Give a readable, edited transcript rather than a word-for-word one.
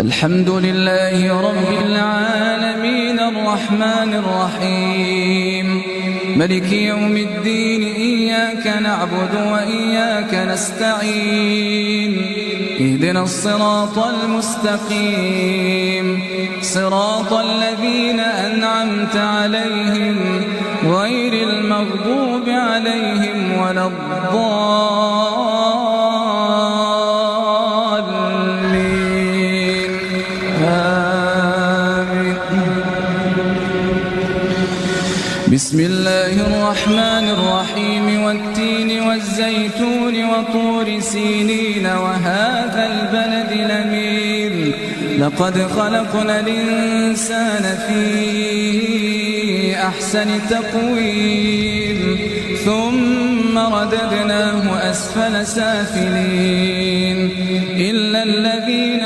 الحمد لله رب العالمين الرحمن الرحيم ملك يوم الدين إياك نعبد وإياك نستعين اهدنا الصراط المستقيم صراط الذين أنعمت عليهم غير المغضوب عليهم ولا الضالين آمين. بسم الله الرحمن الرحيم والتين والزيتون وطور سينين وهذا البلد الأمين لقد خلقنا الإنسان في أحسن تقويم ثم رددناه أسفل سافلين إلا الذين